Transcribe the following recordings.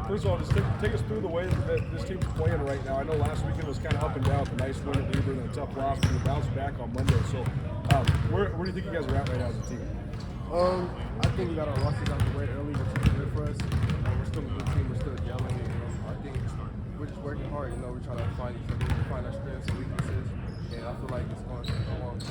First of all, just take us through the way that this team's playing right now. I know last weekend was kind of up and down with a nice win at Lieber and a tough loss, but you bounced back on Monday. So where do you think you guys are at right now as a team? I think we got our losses out the way early, which is good for us. We're still a good team. We're still gelling. I think we're just working hard. We're trying to find each other, find our strengths and weaknesses. And I feel like it's going to go on.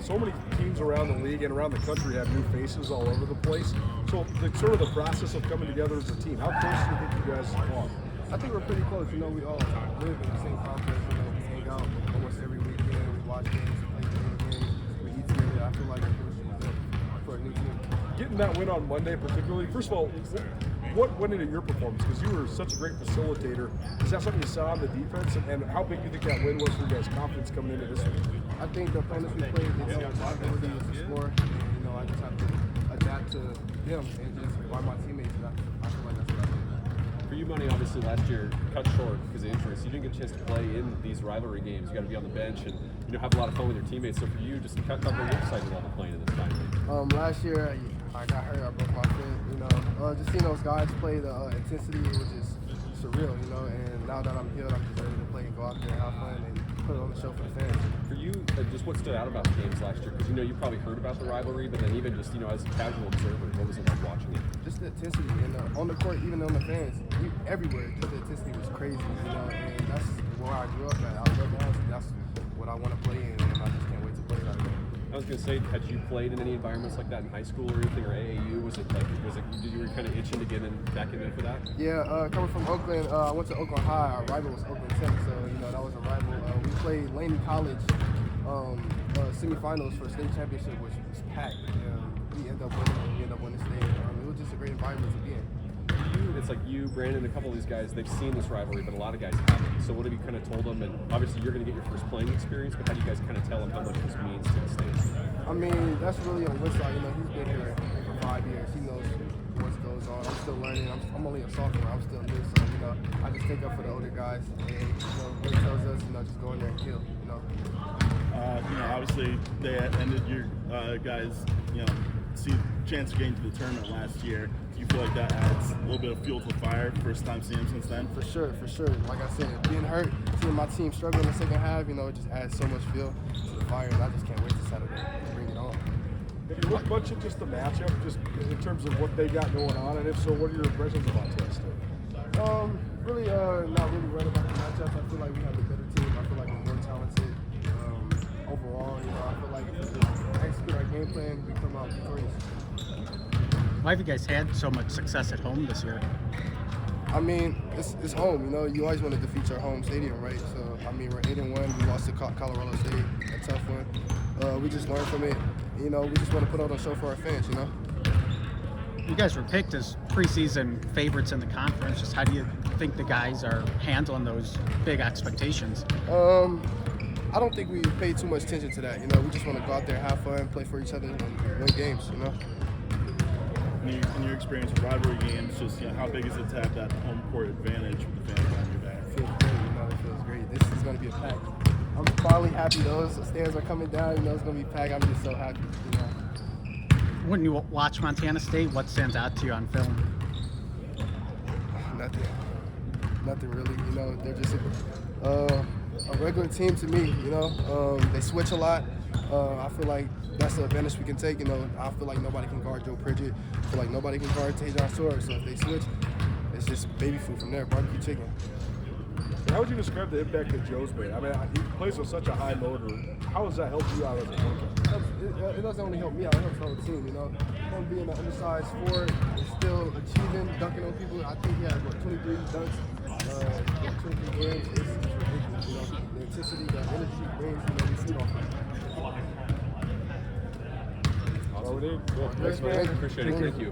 So many teams around the league and around the country have new faces all over the place. So sort of the process of coming together as a team, how close do you think you guys are? I think we're pretty close. We all live in the same complex. We hang out almost every weekend. We watch games, we play video games, we eat together. I feel like our chemistry is up for a new team. Getting that win on Monday particularly, first of all, what went into your performance? Because you were such a great facilitator. Is that something you saw on the defense? And how big do you think that win was for you guys' confidence coming into this week? I think the opponents we played, they know my ability is to score. And, I just have to adapt to them and just find my teammates. And I feel like that's what I did. For you, Money, obviously last year cut short because of injuries. You didn't get a chance to play in these rivalry games. You got to be on the bench and have a lot of fun with your teammates. So for you, just cut cover your excited about the playing in this time. Last year I got hurt. I broke my foot. Just seeing those guys play the intensity, it was just surreal. And now that I'm healed, I'm just ready to play and go out there and have fun and put it on the show for the fans. For you, just what stood out about the games last year? Because you probably heard about the rivalry, but then even just as a casual observer, what was it like watching it? Just the intensity, and on the court, even on the fans, everywhere, the intensity was crazy. And that's where I grew up at. I love the house, and that's what I want to play in, and I just can't wait to play that again. I was going to say, had you played in any environments like that in high school or anything, or AAU? Was it did you were kind of itching to get back in there for that? Yeah, coming from Oakland, I went to Oakland High. Our rival was Oakland Tech, so that was a rival. We played Laney College semifinals for state championship, which was packed. We ended up winning state. It was just a great environment to be in. It's like you, Brandon, a couple of these guys, they've seen this rivalry, but a lot of guys haven't. So what have you kind of told them? And obviously you're going to get your first playing experience, but how do you guys kind of tell them how much this means to the state? That's really on his side. He's been here for 5 years. He knows what goes on. I'm still learning. I'm only a sophomore. I'm still new, so I just take up for the older guys. And what he tells us, just go in there and kill. Obviously they ended your guys, chance to get into the tournament last year. Do you feel like that adds a little bit of fuel to the fire? First time seeing him since then? For sure. Like I said, being hurt, seeing my team struggle in the second half, it just adds so much fuel to the fire, and I just can't wait to Saturday to bring it on. Have you looked much at just the matchup, just in terms of what they got going on, and if so, what are your impressions about Test? Really, not really worried about the matchup. I feel like we have a better team. I feel like we're more talented. Overall, I feel like if we execute our game plan, we come out victorious. Why have you guys had so much success at home this year? It's home. You always want to defeat your home stadium, right? So, we're 8-1. We lost to Colorado State, a tough one. We just learned from it. We just want to put on a show for our fans, You guys were picked as preseason favorites in the conference. Just how do you think the guys are handling those big expectations? I don't think we pay too much attention to that. We just want to go out there, have fun, play for each other, and win games. In your experience with rivalry games, just how big is it to have that home court advantage with the fans on your back? It feels great. It feels great. This is going to be a pack. I'm finally happy. Those stairs are coming down. It's going to be packed. I'm just so happy. When you watch Montana State, what stands out to you on film? Nothing really. They're just a regular team to me. They switch a lot. I feel like that's the advantage we can take. I feel like nobody can guard Joe Pridgett. I feel like nobody can guard Tajon Shore. So if they switch, it's just baby food from there. Barbecue chicken. How would you describe the impact that Joe's made? He plays with such a high motor. How has that helped you out as a coach? It doesn't only help me out, it helps the whole team, From being an undersized forward, and still achieving, dunking on people. I think he had, 23 dunks, 23 games. It's ridiculous, The intensity, the energy he brings, we feed off of. That's all we need. Thanks, man. Appreciate it. Thank you.